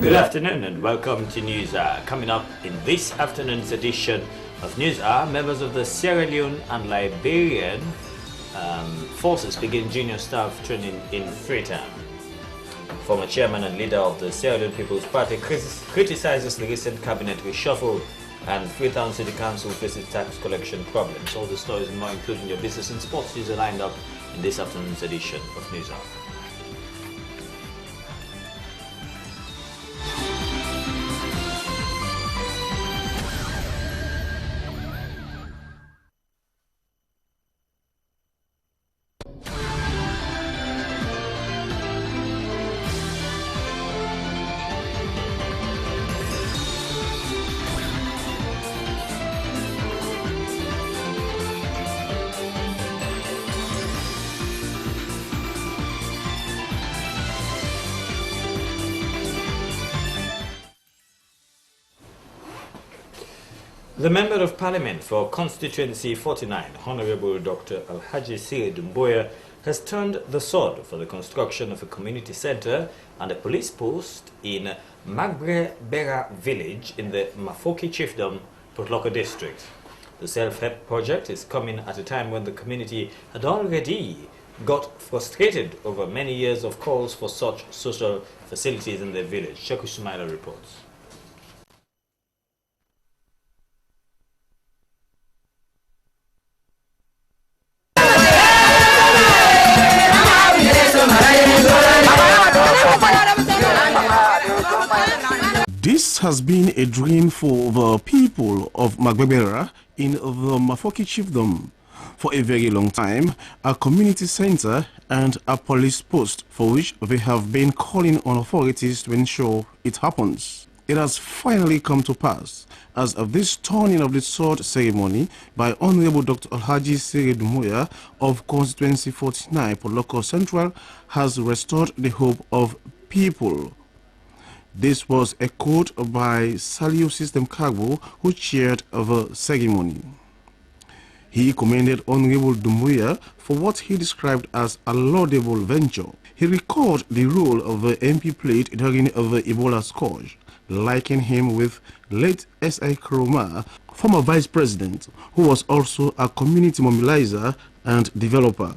Good afternoon and welcome to News Hour. Coming up in this afternoon's edition of News Hour, members of the Sierra Leone and Liberian forces begin junior staff training in Freetown. Former chairman and leader of the Sierra Leone People's Party criticizes the recent cabinet reshuffle, and Freetown City Council faces tax collection problems. All the stories and more, including your business and sports news, are lined up in this afternoon's edition of News Hour. The Member of Parliament for Constituency 49, Honorable Dr. Alhaji Siri Dumboya, has turned the sword for the construction of a community centre and a police post in Magbre-Bera village in the Mafoki Chiefdom, Potloko district. The self-help project is coming at a time when the community had already got frustrated over many years of calls for such social facilities in their village. Sheku Sumaila reports. This has been a dream for the people of Magbebera in the Mafoki Chiefdom for a very long time, a community center and a police post for which they have been calling on authorities to ensure it happens. It has finally come to pass as of this turning of the sword ceremony by Honorable Dr. Alhaji Siri Dumboya of Constituency 49 Potloko Central has restored the hope of people. This was echoed by Salio System Cargo, who chaired the ceremony. He commended Honorable Dumboya for what he described as a laudable venture. He recalled the role of the MP played during the Ebola scourge, likening him with late S.I. Kroma, former vice president, who was also a community mobilizer and developer.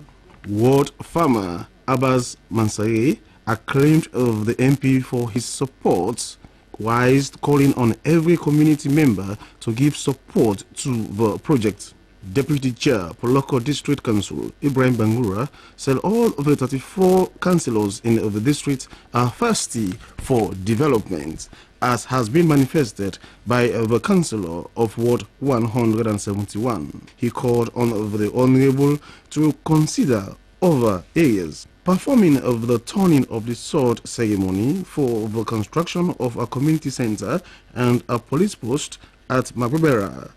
Ward farmer Abbas Mansaye acclaimed of the MP for his support, while calling on every community member to give support to the project. Deputy Chair, Potloko District Council, Ibrahim Bangura, said all of the 34 councillors in the district are thirsty for development, as has been manifested by the councillor of Ward 171. He called on the Honourable to consider other areas. Performing of the turning of the sword ceremony for the construction of a community center and a police post at Magbebera,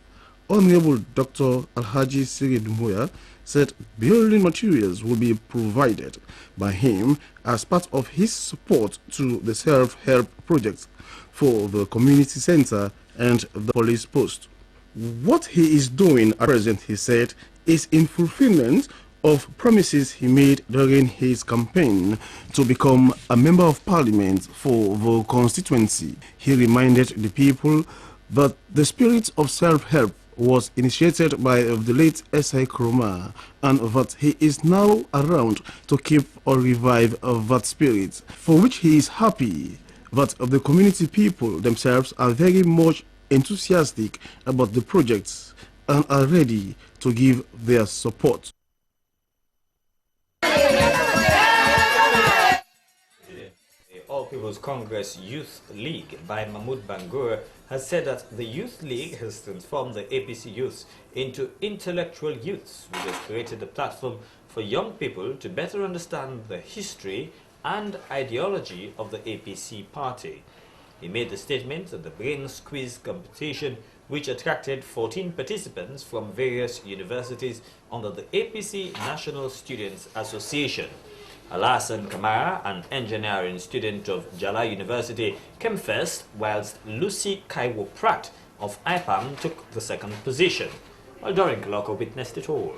Honorable Dr. Alhaji Siri Dumboya said building materials will be provided by him as part of his support to the self-help project for the community center and the police post. What he is doing at present, he said, is in fulfillment of promises he made during his campaign to become a member of parliament for the constituency. He reminded the people that the spirit of self-help was initiated by the late S.I. Kroma, and that he is now around to keep or revive that spirit, for which he is happy that the community people themselves are very much enthusiastic about the projects and are ready to give their support. All People's Congress Youth League by Mahmoud Bangura has said that the Youth League has transformed the APC youths into intellectual youths, which has created a platform for young people to better understand the history and ideology of the APC party. He made the statement at the brain squeeze competition, which attracted 14 participants from various universities under the APC National Students Association. Alassane Kamara, an engineering student of Jala University, came first, whilst Lucy Kaiwo Pratt of IPAM took the second position, while Dorin Kaloko witnessed it all.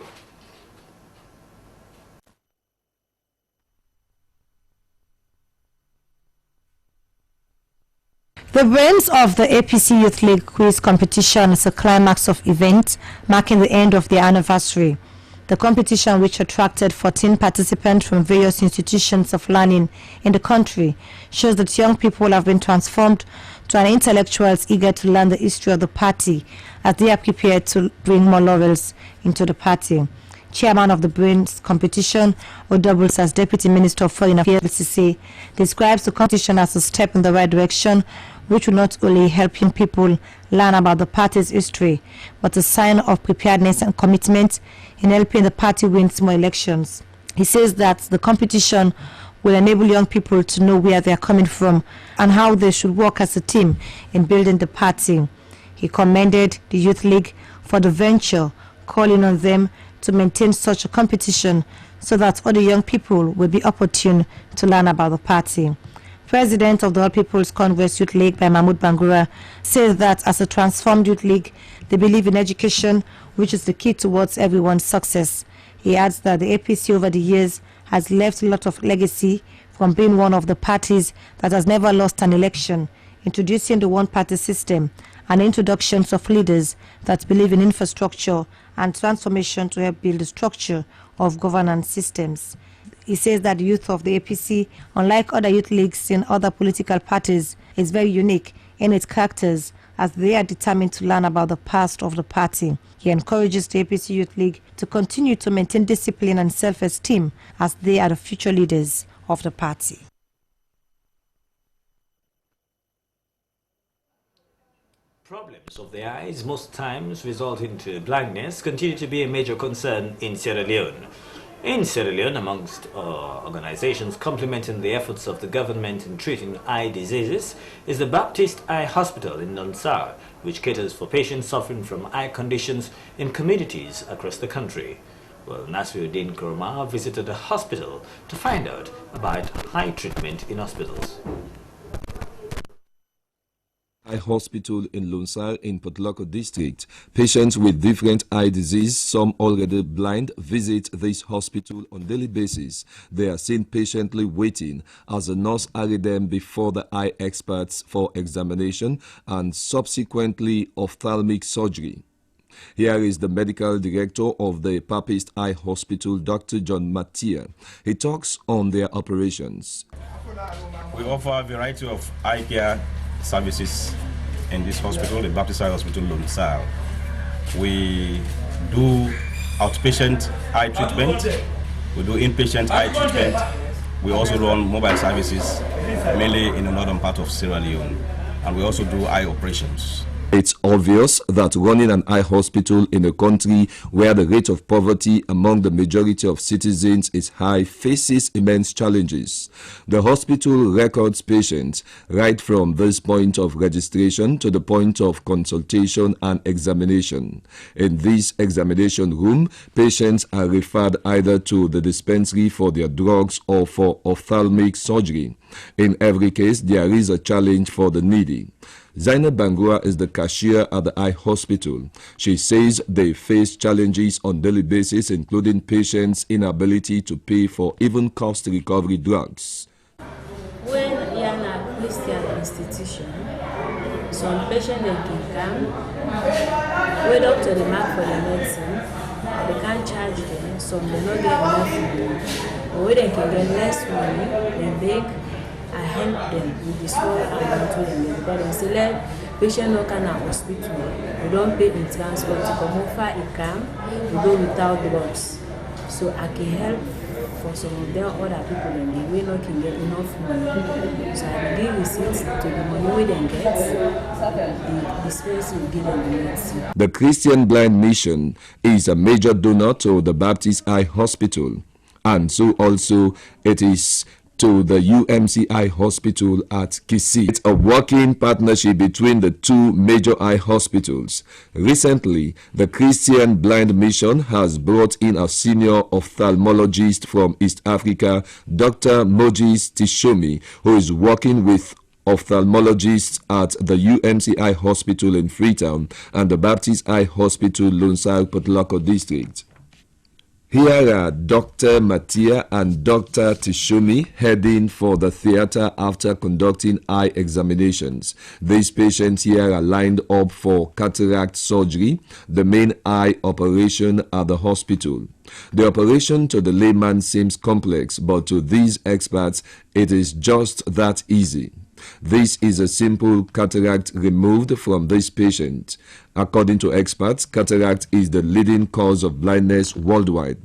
The brains of the APC Youth League quiz competition is a climax of events marking the end of their anniversary. The competition, which attracted 14 participants from various institutions of learning in the country, shows that young people have been transformed to an intellectuals eager to learn the history of the party as they are prepared to bring more laurels into the party. Chairman of the Brains competition, who doubles as Deputy Minister of Foreign Affairs, Slbc, describes the competition as a step in the right direction, which will not only help young people learn about the party's history, but a sign of preparedness and commitment in helping the party win more elections. He says that the competition will enable young people to know where they are coming from and how they should work as a team in building the party. He commended the Youth League for the venture, calling on them to maintain such a competition so that other young people will be opportune to learn about the party. President of the All People's Congress Youth League by Mahmoud Bangura says that as a transformed youth league, they believe in education, which is the key towards everyone's success. He adds that the APC over the years has left a lot of legacy from being one of the parties that has never lost an election, introducing the one-party system and introductions of leaders that believe in infrastructure and transformation to help build the structure of governance systems. He says that the youth of the APC, unlike other youth leagues in other political parties, is very unique in its characters as they are determined to learn about the past of the party. He encourages the APC Youth League to continue to maintain discipline and self-esteem as they are the future leaders of the party. Problems of the eyes, most times resulting to blindness, continue to be a major concern in Sierra Leone. In Sierra Leone, amongst organizations complementing the efforts of the government in treating eye diseases, is the Baptist Eye Hospital in Nonsar, which caters for patients suffering from eye conditions in communities across the country. Well, Nasiruddin Kurma visited the hospital to find out about eye treatment in hospitals. Eye hospital in Lunsar in Potloko district. Patients with different eye disease, some already blind, visit this hospital on daily basis. They are seen patiently waiting as the nurse hurry them before the eye experts for examination and subsequently ophthalmic surgery. Here is the medical director of the Baptist Eye Hospital, Dr. John Mattia. He talks on their operations. We offer a variety of eye care services in this hospital, the Baptist Eye Hospital, Lunsar. We do outpatient eye treatment, we do inpatient eye treatment, we also run mobile services, mainly in the northern part of Sierra Leone, and we also do eye operations. It's obvious that running an eye hospital in a country where the rate of poverty among the majority of citizens is high faces immense challenges. The hospital records patients right from this point of registration to the point of consultation and examination. In this examination room, patients are referred either to the dispensary for their drugs or for ophthalmic surgery. In every case, there is a challenge for the needy. Zainab Bangura is the cashier at the eye hospital. She says they face challenges on daily basis, including patients' inability to pay for even cost recovery drugs. When you are in a Christian institution, some patients they can come, wait up to the mark for the medicine, they can't charge them, some they don't get enough money. Or they can get less money, they beg. I help them with the small amount to them because they say patient no can at hospital. We don't pay in transport to come over it can, we go without drugs. So I can help for some of them other people and they will not can get enough money. So I will give receipts to the money we then get, the space will give them the medicine. The Christian Blind Mission is a major donor to the Baptist Eye Hospital, and so also it is to the UMCI hospital at Kisi. It's a working partnership between the two major eye hospitals. Recently, the Christian Blind Mission has brought in a senior ophthalmologist from East Africa, Dr. Mojis Tishomi, who is working with ophthalmologists at the UMCI hospital in Freetown and the Baptist Eye Hospital, Lunsar, Potloko district. Here are Dr. Matia and Dr. Tishumi heading for the theater after conducting eye examinations. These patients here are lined up for cataract surgery, the main eye operation at the hospital. The operation to the layman seems complex, but to these experts, it is just that easy. This is a simple cataract removed from this patient. According to experts, cataract is the leading cause of blindness worldwide.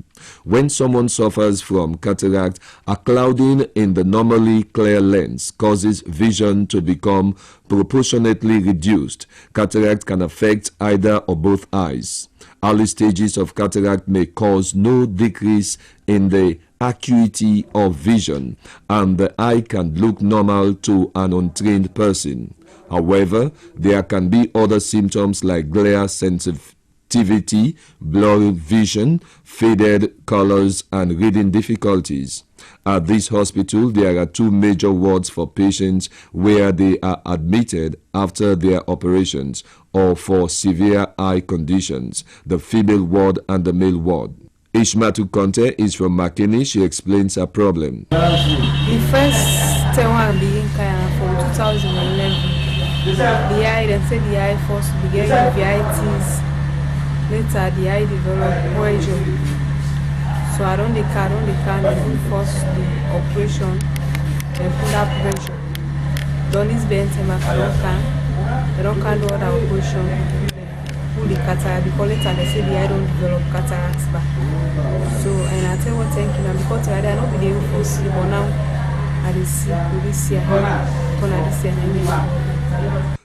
When someone suffers from cataract, a clouding in the normally clear lens causes vision to become proportionately reduced. Cataract can affect either or both eyes. Early stages of cataract may cause no decrease in the acuity of vision, and the eye can look normal to an untrained person. However, there can be other symptoms like glare sensitivity, blurry vision, faded colors, and reading difficulties. At this hospital, there are two major wards for patients where they are admitted after their operations or for severe eye conditions, the female ward and the male ward. Ishmatu Conte is from Makeni. She explains her problem. The first one being from 2011. The eye, then said the eye first began uveitis. Later, the eye developed pressure. So I don't the car, and force the operation, then put that pressure. Done this bench, I don't can do other operation. Pull the cataract, because later they say the eye don't develop cataracts back. So, and I tell what thank you now, because I don't be able to see, but now I see this year,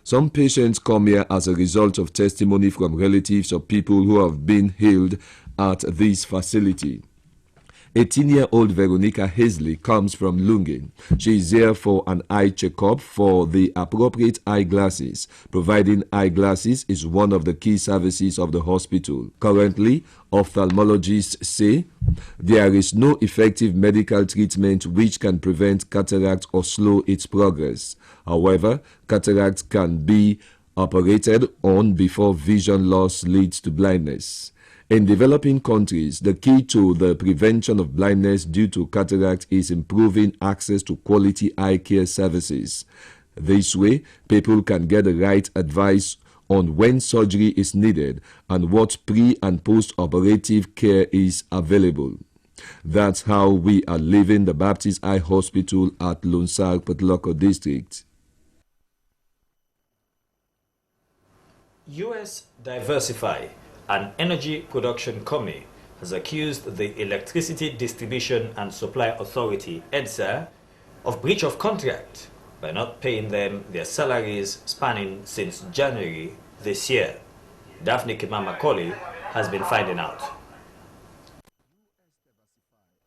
Some patients come here as a result of testimony from relatives or people who have been healed at this facility. 18-year-old Veronica Hazley comes from Lungi. She is here for an eye checkup for the appropriate eyeglasses. Providing eyeglasses is one of the key services of the hospital. Currently, ophthalmologists say there is no effective medical treatment which can prevent cataract or slow its progress. However, cataract can be operated on before vision loss leads to blindness. In developing countries, the key to the prevention of blindness due to cataract is improving access to quality eye care services. This way, people can get the right advice on when surgery is needed and what pre- and post-operative care is available. That's how we are living the Baptist Eye Hospital at Lunsar, Potloko District. US Diversify, an energy production company, has accused the Electricity Distribution and Supply Authority, EDSA, of breach of contract by not paying them their salaries spanning since January this year. Daphne Kimama-Colley has been finding out.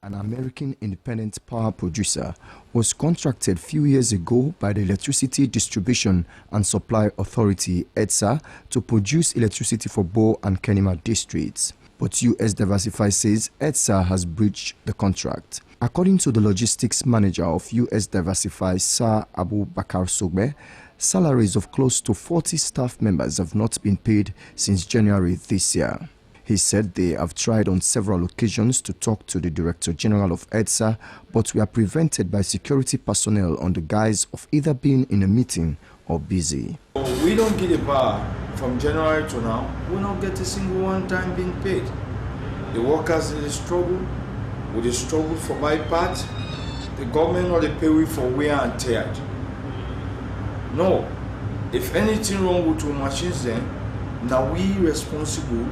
An American independent power producer was contracted a few years ago by the Electricity Distribution and Supply Authority, EDSA, to produce electricity for Bo and Kenema districts. But US Diversify says EDSA has breached the contract. According to the logistics manager of US Diversify, Sir Abu Bakar Sogbe, salaries of close to 40 staff members have not been paid since January this year. He said they have tried on several occasions to talk to the Director General of EDSA, but we are prevented by security personnel on the guise of either being in a meeting or busy. We don't get a bar from January to now. We don't get a single one time being paid. The workers in the struggle, with the struggle for my part, the government not they pay we for wear and tear. No, if anything wrong with our machines, then now we responsible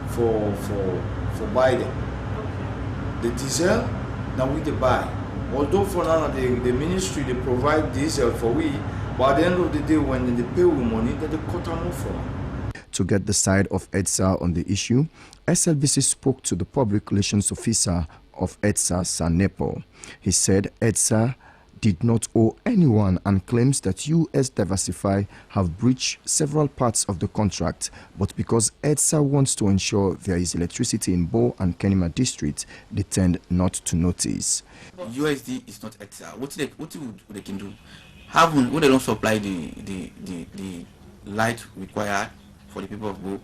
for buy them. The diesel, now we the buy. Although for now the ministry they provide diesel for we, but at the end of the day when they pay we money, then they cut them off from. To get the side of EDSA on the issue, Slbc spoke to the public relations officer of EDSA, Sir Nepo. He said EDSA did not owe anyone and claims that US Diversify have breached several parts of the contract, but because EDSA wants to ensure there is electricity in Bo and Kenema districts, they tend not to notice. USD is not EDSA. What they can do? When they don't supply the light required for the people of Bo,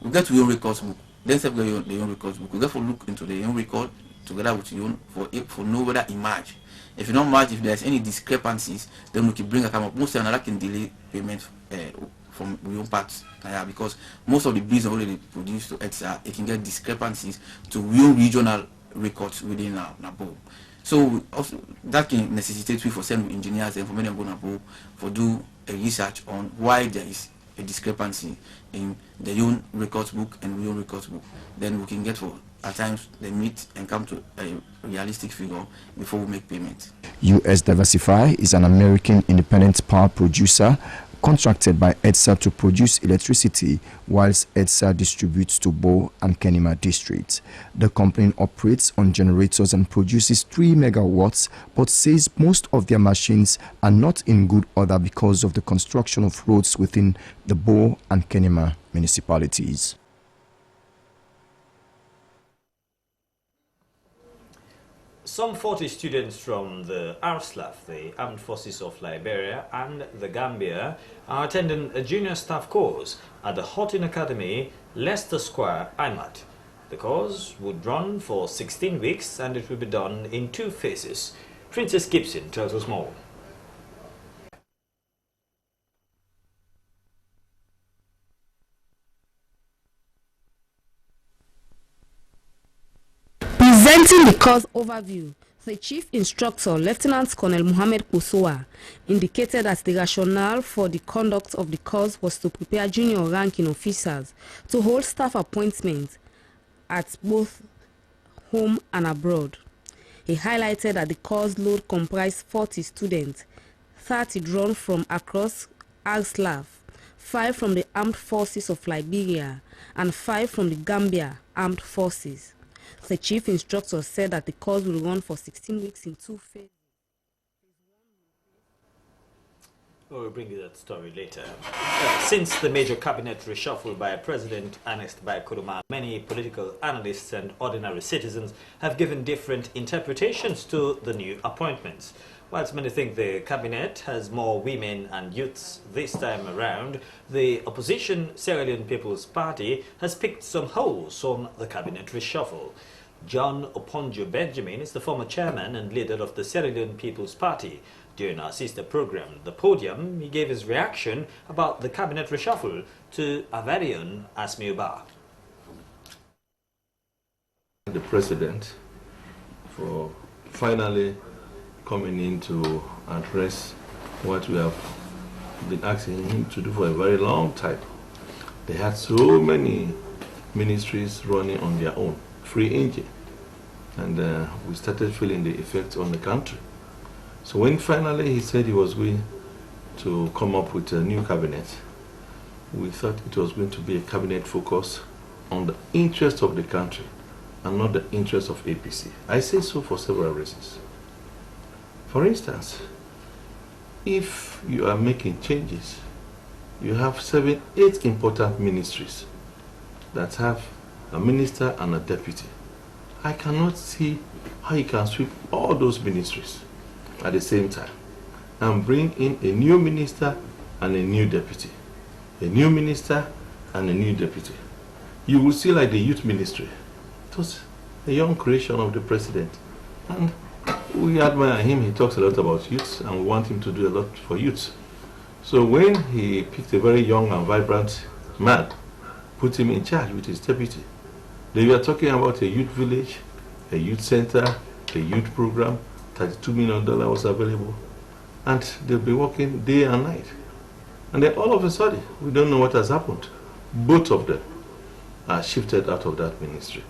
we get to your records book. then self get the own records book. We therefore look into the own record together with your own for know whether it match. If you don't match, if there's any discrepancies, then we can bring a come up. Most of them can delay payment from your own parts because most of the bills already produced to ETSA, it can get discrepancies to real regional records within NABO. So also, that can necessitate we for send engineers and for many go NABO for do a research on why there is a discrepancy in the own records book and real records book. Then we can get for at times they meet and come to a realistic figure before we make payment. US Diversify is an American independent power producer contracted by ETSA to produce electricity whilst ETSA distributes to Bo and Kenema districts. The company operates on generators and produces 3 megawatts but says most of their machines are not in good order because of the construction of roads within the Bo and Kenema municipalities. Some 40 students from the ARSLAF, the Armed Forces of Liberia, and the Gambia are attending a junior staff course at the Houghton Academy, Leicester Square, IMAT. The course would run for 16 weeks and it will be done in 2 phases. Princess Gibson tells us more. Presenting the course overview, the Chief Instructor, Lieutenant Colonel Mohammed Kusowa, indicated that the rationale for the conduct of the course was to prepare junior ranking officers to hold staff appointments at both home and abroad. He highlighted that the course load comprised 40 students, 30 drawn from across ARSLAF, 5 from the Armed Forces of Liberia, and 5 from the Gambia Armed Forces. The Chief Instructor said that the course will run for 16 weeks in 2 phases. We'll bring you that story later. Since the major cabinet reshuffle by President Ernest Bai Koroma, many political analysts and ordinary citizens have given different interpretations to the new appointments. Whilst many think the cabinet has more women and youths this time around, the opposition Sierra Leone People's Party has picked some holes on the cabinet reshuffle. John Oponjo Benjamin is the former chairman and leader of the Sierra Leone People's Party. During our sister program, The Podium, he gave his reaction about the cabinet reshuffle to our very own Asmi Uba. The president for finally coming in to address what we have been asking him to do for a very long time. They had so many ministries running on their own, free engine, and we started feeling the effects on the country. So when finally he said he was going to come up with a new cabinet, we thought it was going to be a cabinet focused on the interests of the country and not the interests of APC. I say so for several reasons. For instance, if you are making changes, you have 7, 8 important ministries that have a minister and a deputy. I cannot see how you can sweep all those ministries at the same time and bring in a new minister and a new deputy. A new minister and a new deputy. You will see like the youth ministry. It was a young creation of the president. And we admire him. He talks a lot about youths and we want him to do a lot for youths. So when he picked a very young and vibrant man, put him in charge with his deputy, they were talking about a youth village, a youth center, a youth program. $32 million was available, and they'll be working day and night. And then all of a sudden, we don't know what has happened. Both of them are shifted out of that ministry.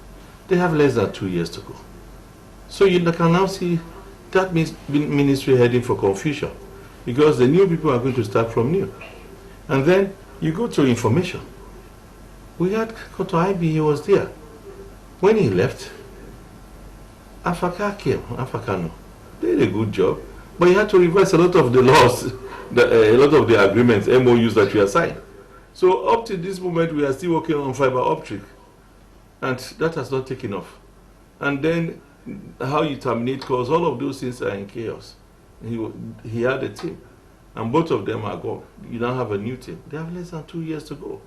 They have less than 2 years to go. So you can now see that ministry heading for confusion, because the new people are going to start from new. And then you go to information. We had Koto IB, he was there. When he left, Afaka came, Afakano. They did a good job, but you had to revise a lot of the laws, a lot of the agreements, MOUs that we have signed. So up to this moment, we are still working on fiber optic, and that has not taken off. And then how you terminate calls, all of those things are in chaos. He had a team, and both of them are gone. You don't have a new team. They have less than 2 years to go.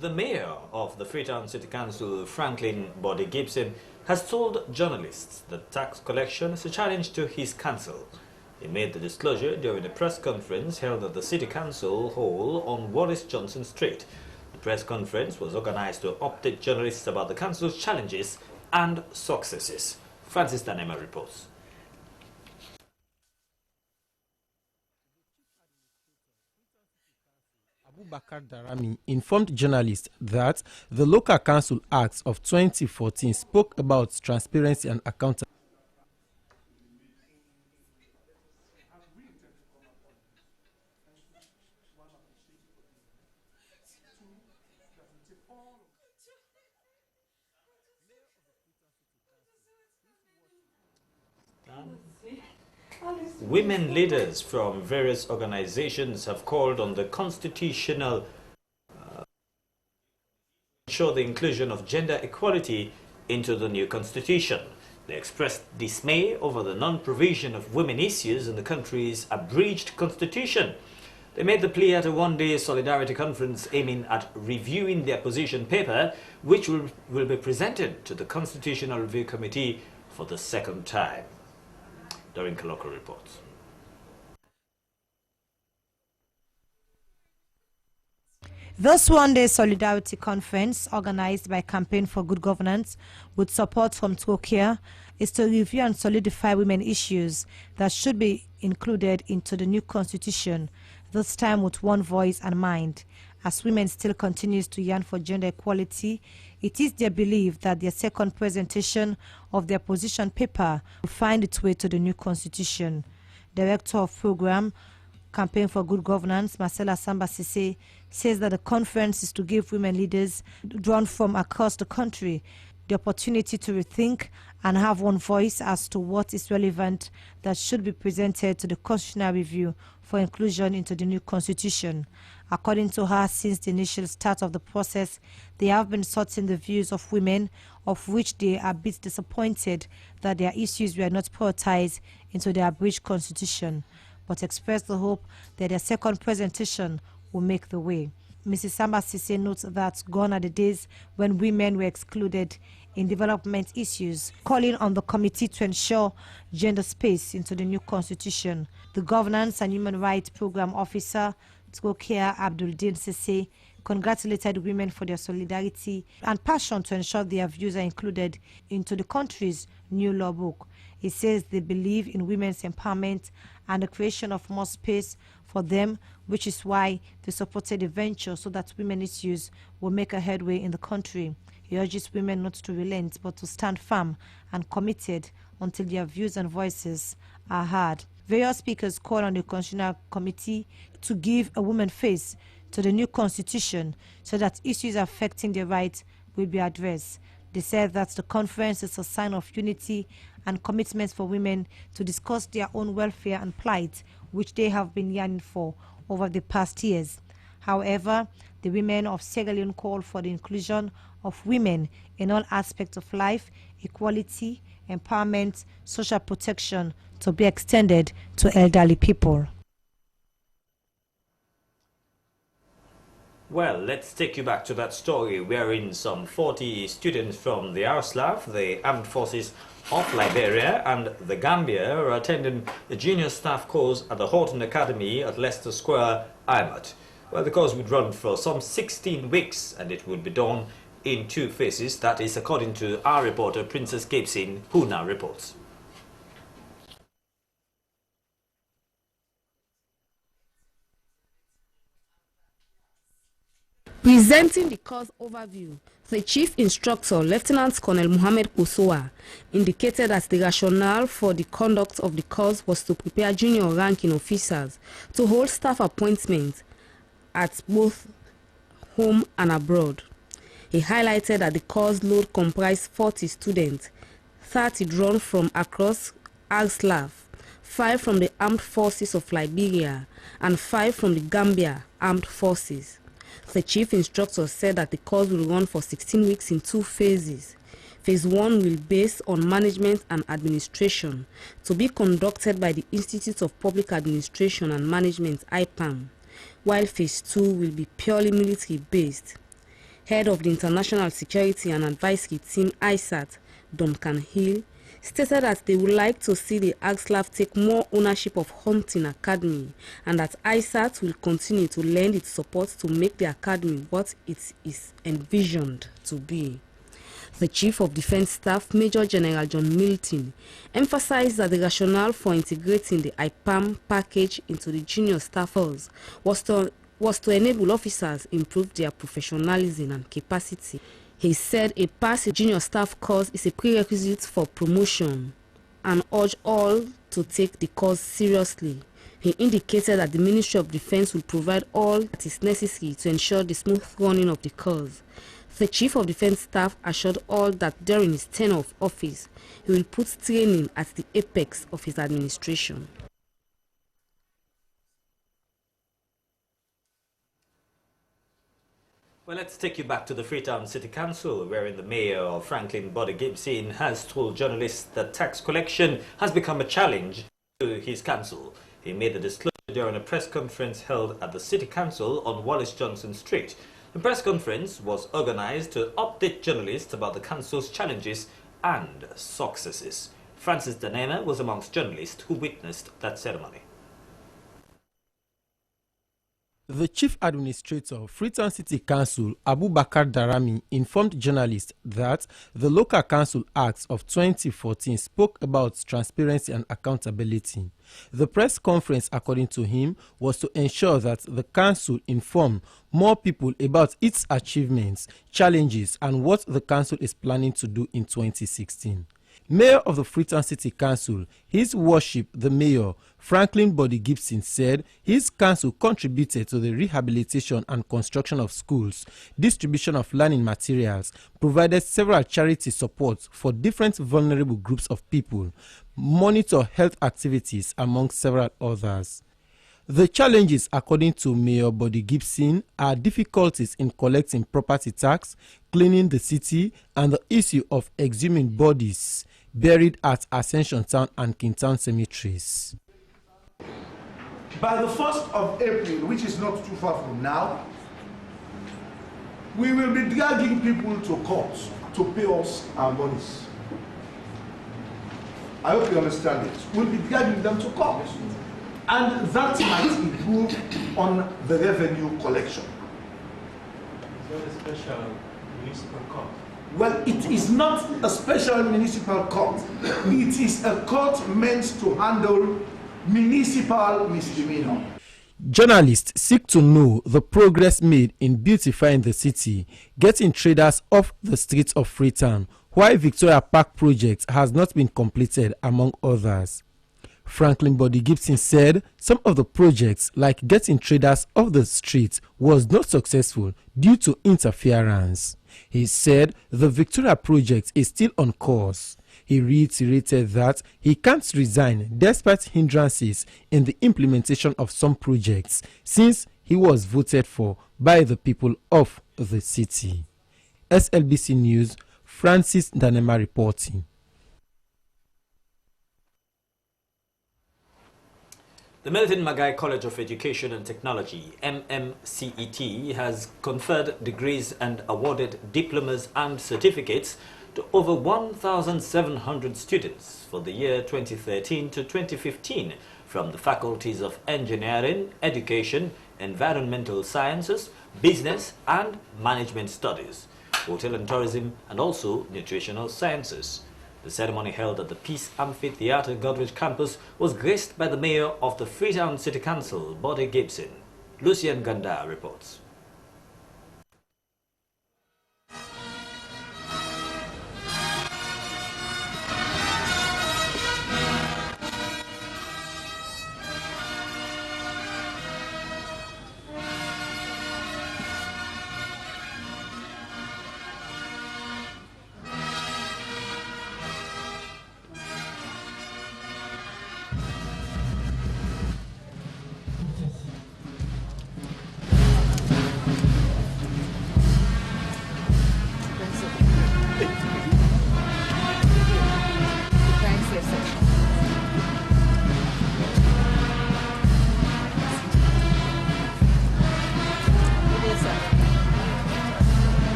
The mayor of the Freetown City Council, Franklin Body Gibson, has told journalists that tax collection is a challenge to his council. He made the disclosure during a press conference held at the City Council Hall on Wallace Johnson Street. The press conference was organized to update journalists about the council's challenges and successes. Francis Danema reports. Abubakar Darami informed journalists that the Local Council Acts of 2014 spoke about transparency and accountability. Women leaders from various organizations have called on the constitutional ensure the inclusion of gender equality into the new constitution. They expressed dismay over the non-provision of women issues in the country's abridged constitution. They made the plea at a one-day solidarity conference aiming at reviewing their position paper, which will be presented to the Constitutional Review Committee for the second time. During local reports. This one-day solidarity conference, organized by Campaign for Good Governance with support from Turkey, is to review and solidify women issues that should be included into the new constitution, this time with one voice and mind. As women still continues to yearn for gender equality, it is their belief that their second presentation of their position paper will find its way to the new constitution. Director of Program, Campaign for Good Governance, Marcella Slbc, says that the conference is to give women leaders drawn from across the country the opportunity to rethink and have one voice as to what is relevant that should be presented to the Constitutional Review for inclusion into the new constitution. According to her, since the initial start of the process, they have been sorting the views of women, of which they are a bit disappointed that their issues were not prioritized into the abridged constitution, but expressed the hope that their second presentation will make the way. Mrs. Slbc notes that gone are the days when women were excluded in development issues, calling on the committee to ensure gender space into the new constitution. The Governance and Human Rights Program Officer, Tgokia Abdul-Din Sese, congratulated women for their solidarity and passion to ensure their views are included into the country's new law book. He says they believe in women's empowerment and the creation of more space for them, which is why they supported the venture so that women issues will make a headway in the country. He urges women not to relent but to stand firm and committed until their views and voices are heard. Various speakers called on the Constitutional Committee to give a woman face to the new constitution so that issues affecting their rights will be addressed. They said that the conference is a sign of unity and commitment for women to discuss their own welfare and plight, which they have been yearning for over the past years. However, the women of Sierra Leone called for the inclusion of women in all aspects of life, equality, empowerment, social protection to be extended to elderly people. Well, let's take you back to that story wherein some 40 students from the RSLAF, the Armed Forces of Liberia, and the Gambia are attending the junior staff course at the Horton Academy at Leicester Square, Imat. Well, the course would run for some 16 weeks and it would be done in 2 phases. That is according to our reporter, Princess Gibson, who now reports. Presenting the course overview, the Chief Instructor, Lieutenant Colonel Mohammed Kusowa, indicated that the rationale for the conduct of the course was to prepare junior ranking officers to hold staff appointments at both home and abroad. He highlighted that the course load comprised 40 students, 30 drawn from across RSLAF, 5 from the Armed Forces of Liberia, and 5 from the Gambia Armed Forces. The Chief Instructor said that the course will run for 16 weeks in 2 phases. Phase 1 will be based on management and administration, to be conducted by the Institute of Public Administration and Management, IPAM, while Phase 2 will be purely military-based. Head of the International Security and Advisory Team ISAT, Duncan Hill, stated that they would like to see the AGSLAF take more ownership of Hunting Academy and that ISAT will continue to lend its support to make the academy what it is envisioned to be. The Chief of Defense Staff, Major General John Milton, emphasized that the rationale for integrating the IPAM package into the junior staffers was to enable officers improve their professionalism and capacity. He said a pass in junior staff course is a prerequisite for promotion and urged all to take the course seriously. He indicated that the Ministry of Defense will provide all that is necessary to ensure the smooth running of the course. The Chief of Defense Staff assured all that during his tenure of office, he will put training at the apex of his administration. Well, let's take you back to the Freetown City Council, wherein the mayor, Franklin Body Gibson, has told journalists that tax collection has become a challenge to his council. He made the disclosure during a press conference held at the City Council on Wallace Johnson Street. The press conference was organized to update journalists about the council's challenges and successes. Francis Danena was amongst journalists who witnessed that ceremony. The Chief Administrator of Freetown City Council, Abubakar Darami, informed journalists that the Local Council Act of 2014 spoke about transparency and accountability. The press conference, according to him, was to ensure that the council informed more people about its achievements, challenges, and what the council is planning to do in 2016. Mayor of the Freetown City Council, His Worship the Mayor, Franklin Body Gibson, said his council contributed to the rehabilitation and construction of schools, distribution of learning materials, provided several charity supports for different vulnerable groups of people, monitor health activities, among several others. The challenges, according to Mayor Body Gibson, are difficulties in collecting property tax, cleaning the city, and the issue of exhuming bodies buried at Ascension Town and Kingtown cemeteries. By the 1st of April, which is not too far from now, we will be dragging people to court to pay us our monies. I hope you understand it. We'll be dragging them to court. And that might improve on the revenue collection. Is that a special municipal court? Well, it is not a special municipal court. It is a court meant to handle municipal misdemeanor. Journalists seek to know the progress made in beautifying the city, getting traders off the streets of Freetown, while Victoria Park project has not been completed, among others. Franklin Body Gibson said some of the projects, like getting traders off the street, was not successful due to interference. He said the Victoria project is still on course. He reiterated that he can't resign despite hindrances in the implementation of some projects, since he was voted for by the people of the city. SLBC News, Francis Danema reporting. The Milton Magai College of Education and Technology, MMCET, has conferred degrees and awarded diplomas and certificates to over 1,700 students for the year 2013 to 2015 from the faculties of Engineering, Education, Environmental Sciences, Business and Management Studies, Hotel and Tourism, and also Nutritional Sciences. The ceremony held at the Peace Amphitheatre Godrich campus was graced by the Mayor of the Freetown City Council, Body Gibson. Lucian Ganda reports.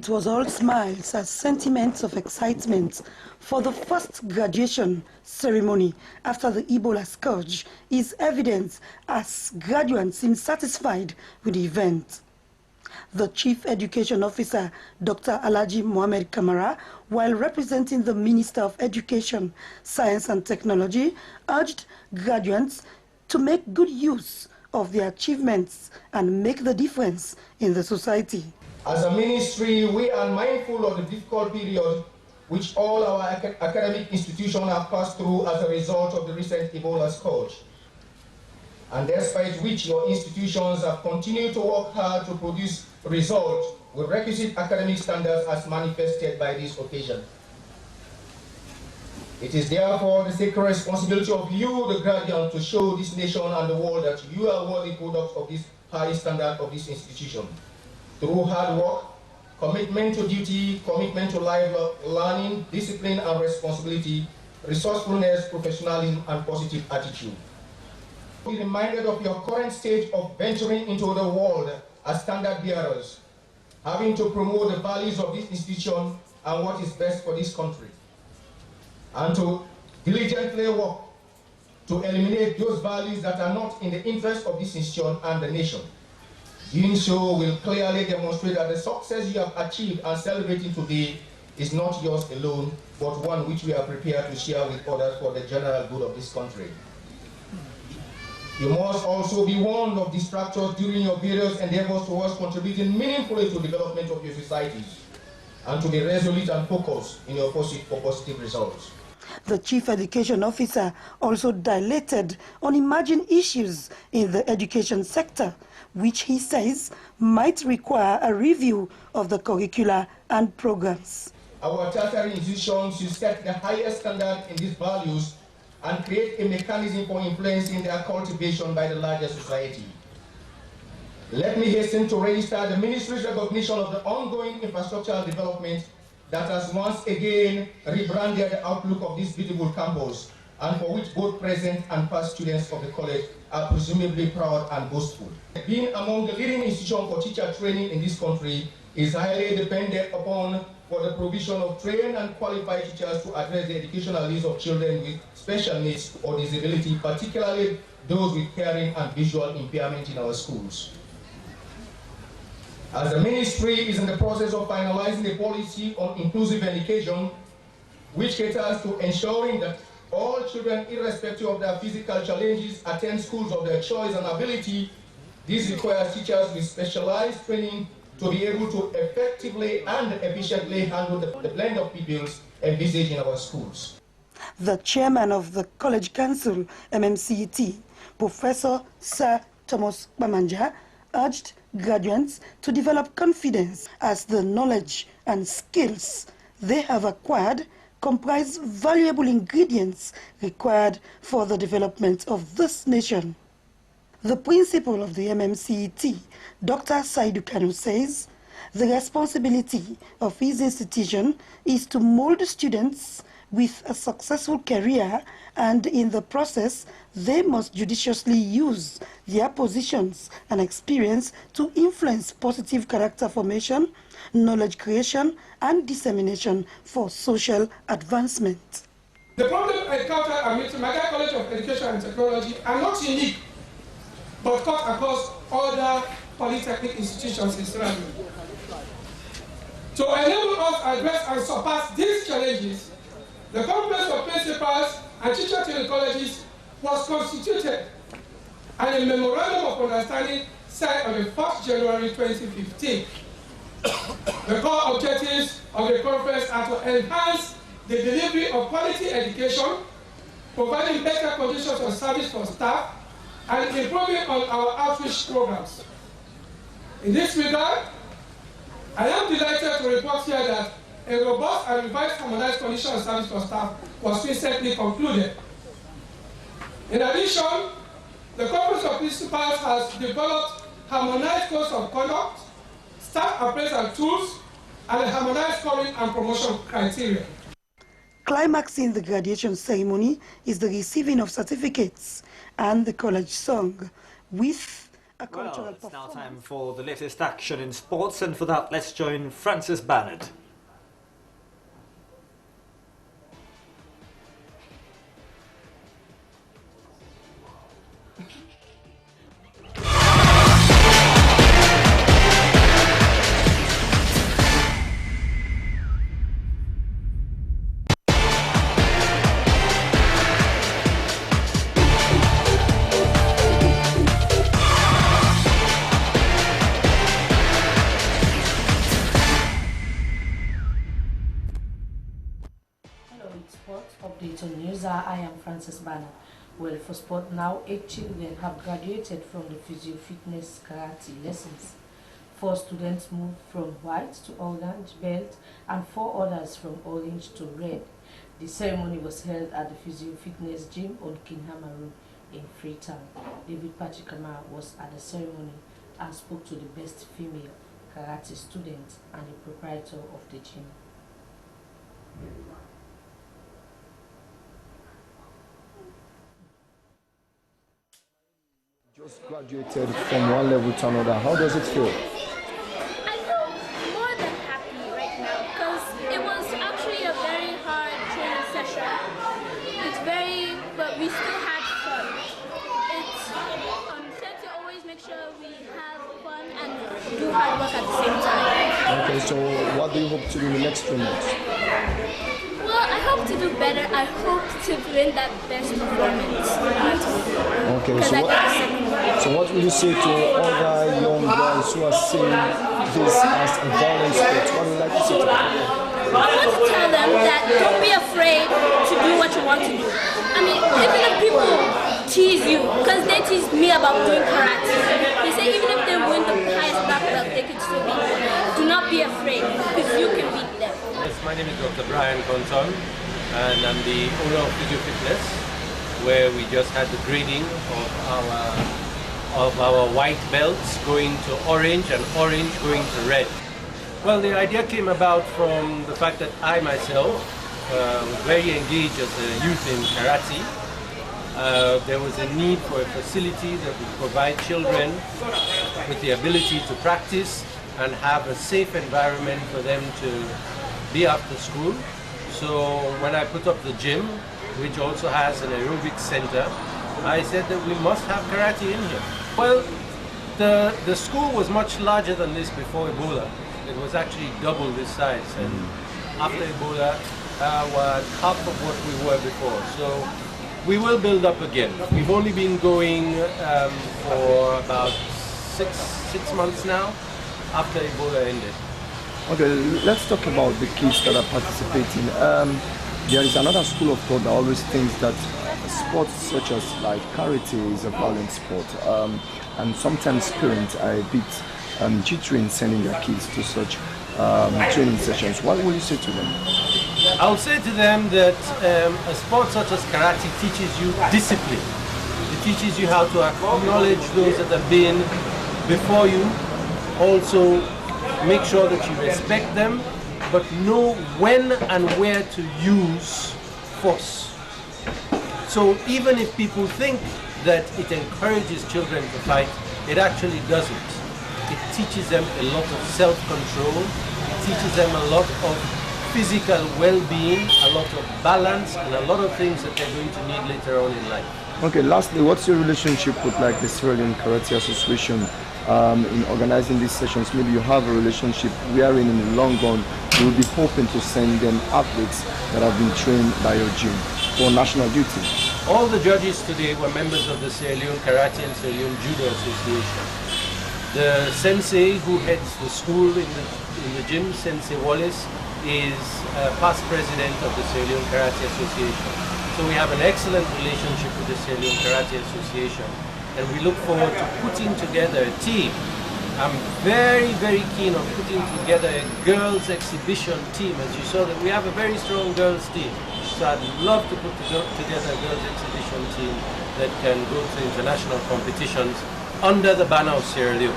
It was all smiles as sentiments of excitement for the first graduation ceremony after the Ebola scourge is evident as graduates seem satisfied with the event. The Chief Education Officer, Dr. Alhaji Mohamed Kamara, while representing the Minister of Education, Science and Technology, urged graduates to make good use of their achievements and make the difference in the society. As a ministry, we are mindful of the difficult period which all our academic institutions have passed through as a result of the recent Ebola scourge, and despite which your institutions have continued to work hard to produce results with requisite academic standards as manifested by this occasion. It is therefore the sacred responsibility of you, the guardian, to show this nation and the world that you are worthy products of this high standard of this institution. Through hard work, commitment to duty, commitment to life learning, discipline and responsibility, resourcefulness, professionalism, and positive attitude. Be reminded of your current stage of venturing into the world as standard bearers, having to promote the values of this institution and what is best for this country, and to diligently work to eliminate those values that are not in the interest of this institution and the nation. Doing so will clearly demonstrate that the success you have achieved and celebrating today is not yours alone, but one which we are prepared to share with others for the general good of this country. You must also be warned of distractors during your various endeavors towards contributing meaningfully to the development of your societies, and to be resolute and focused in your pursuit for positive results. The Chief Education Officer also dilated on emerging issues in the education sector, which he says might require a review of the curricula and programs. Our tertiary institutions should set the highest standard in these values and create a mechanism for influencing their cultivation by the larger society. Let me hasten to register the Ministry's recognition of the ongoing infrastructural development that has once again rebranded the outlook of this beautiful campus, and for which both present and past students of the college are presumably proud and boastful. Being among the leading institutions for teacher training in this country is highly dependent upon for the provision of trained and qualified teachers to address the educational needs of children with special needs or disability, particularly those with hearing and visual impairment in our schools. As the ministry is in the process of finalizing the policy on inclusive education, which caters to ensuring that all children, irrespective of their physical challenges, attend schools of their choice and ability, this requires teachers with specialized training to be able to effectively and efficiently handle the blend of pupils envisaged in our schools. The chairman of the College Council, MMCET, Professor Sir Thomas Bamanja, urged graduates to develop confidence as the knowledge and skills they have acquired comprise valuable ingredients required for the development of this nation. The principal of the MMCET, Dr. Saidu Kanu, says the responsibility of his institution is to mold students with a successful career, and in the process they must judiciously use their positions and experience to influence positive character formation, knowledge creation and dissemination for social advancement. The problem I encounter at Magaya College of Education and Technology are not unique, but cut across other polytechnic institutions in Sierra Leone. To enable us to address and surpass these challenges, the conference of principals and teacher training colleges was constituted, and a memorandum of understanding signed on the 1st January 2015. The core objectives of the conference are to enhance the delivery of quality education, providing better conditions of service for staff, and improving on our outreach programs. In this regard, I am delighted to report here that a robust and revised harmonized condition of service for staff was recently concluded. In addition, the Conference of Principals has developed harmonized codes of conduct, staff appraisal tools, and a harmonized scoring and promotion criteria. Climaxing the graduation ceremony is the receiving of certificates and the college song, with a cultural Well, it's now performance. time for the latest action in sports, and for that, let's join Francis Bannard. Update on news. I am Francis Bannard. Well, for sport now, 8 children have graduated from the physio fitness karate lessons. 4 students moved from white to orange belt and 4 others from orange to red. The ceremony was held at the physio fitness gym on Kinghama Road in Freetown. David Pachikama was at the ceremony and spoke to the best female karate student and the proprietor of the gym. Just graduated from one level to another. How does it feel? I feel more than happy right now because it was actually a very hard training session. But we still had fun. It's set to always make sure we have fun and do hard work at the same time. Okay, so what do you hope to do in the next 3 months? Well, I hope to do better. I hope to win that best performance. Okay, so what will you say to other young guys who are seeing this as a violent sport? What would you like to say to them? I want to tell them that don't be afraid to do what you want to do. I mean, even if people tease you, because they teased me about doing karate, they say even if they win the highest black belt, they could still beat them. Do not be afraid, because you can beat them. Yes, my name is Dr. Brian Conton, and I'm the owner of Physio Fitness, where we just had the grading of our white belts going to orange and orange going to red. Well, the idea came about from the fact that I myself was very engaged as a youth in karate. There was a need for a facility that would provide children with the ability to practice and have a safe environment for them to be after school. So when I put up the gym, which also has an aerobics center, I said that we must have karate in here. Well, the school was much larger than this before Ebola. It was actually double this size, and after Ebola, was half of what we were before. So we will build up again. We've only been going for about six months now, after Ebola ended. Okay, let's talk about the kids that are participating. There is another school of thought that always thinks that sports such as like karate is a violent sport, and sometimes parents are a bit jittery in sending their kids to such training sessions. What will you say to them? I'll say to them that a sport such as karate teaches you discipline. It teaches you how to acknowledge those that have been before you. Also, make sure that you respect them, but know when and where to use force. So even if people think that it encourages children to fight, it actually doesn't. It teaches them a lot of self-control, it teaches them a lot of physical well-being, a lot of balance, and a lot of things that they're going to need later on in life. Okay, lastly, what's your relationship with like the Sierra Leone Karate Association in organizing these sessions? Maybe you have a relationship wherein in the long run you will be hoping to send them athletes that have been trained by your gym for national duty. All the judges today were members of the Sierra Leone Karate and Sierra Leone Judo Association. The sensei who heads the school in the gym, Sensei Wallace, is past president of the Sierra Leone Karate Association. So we have an excellent relationship with the Sierra Leone Karate Association, and we look forward to putting together a team. I'm very, very keen on putting together a girls' exhibition team. As you saw, that we have a very strong girls' team. So I'd love to put together a girls' exhibition team that can go to international competitions under the banner of Sierra Leone.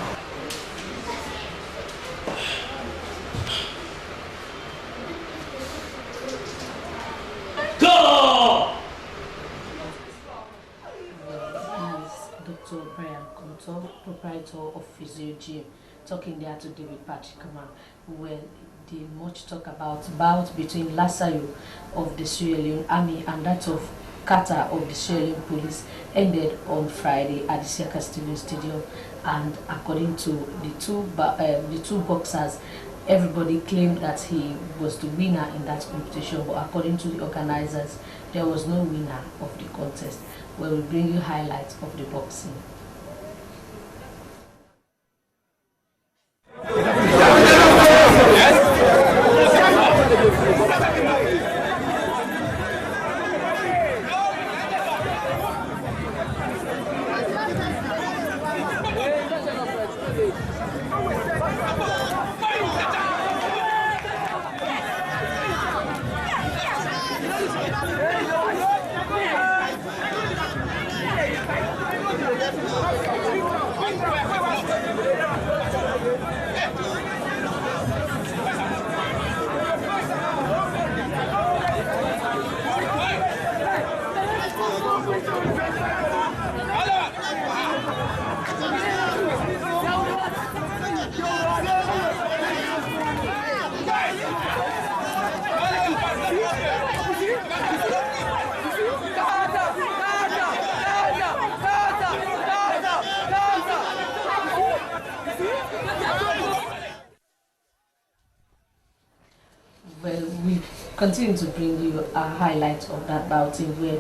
Dr. Dr. Brian Konto, proprietor of Physio Gym, talking there to David Patrick where they much talk about bout between Lasayo of the Sierra Leone Army and that of Kata of the Sierra Leone Police ended on Friday at the Siaka Stadium, and according to the two boxers, everybody claimed that he was the winner in that competition, but according to the organizers, there was no winner of the contest. We will bring you highlights of the boxing. Well, we continue to bring you a highlight of that bouting where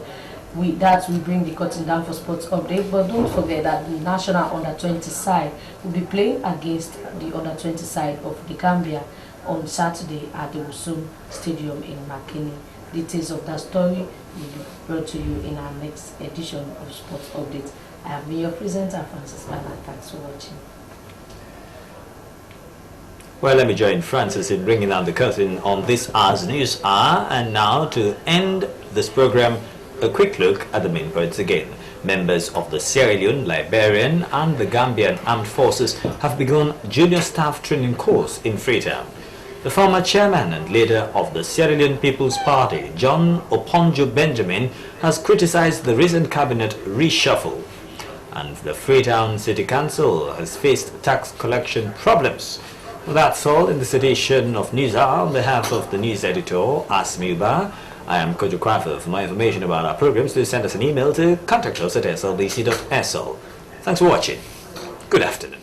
we bring the cutting down for sports update. But don't forget that the national under-20 side will be playing against the under-20 side of the Gambia on Saturday at the Wusum Stadium in Makini. Details of that story will be brought to you in our next edition of Sports Update. I have been your presenter, Francis Bana. Thanks for watching. Well, let me join Francis in bringing down the curtain on this hour's news hour. And now, to end this program, a quick look at the main points again. Members of the Sierra Leone, Liberian and the Gambian Armed Forces have begun junior staff training course in Freetown. The former chairman and leader of the Sierra Leone People's Party, John Oponjo Benjamin, has criticized the recent cabinet reshuffle. And the Freetown City Council has faced tax collection problems. Well, that's all in this edition of News Hour. On behalf of the news editor, Asmi Uba, I am Kojo Crawford. For more information about our programs, please send us an email to contact us at slbc.sl. Thanks for watching. Good afternoon.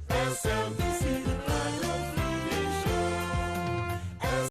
Slbc.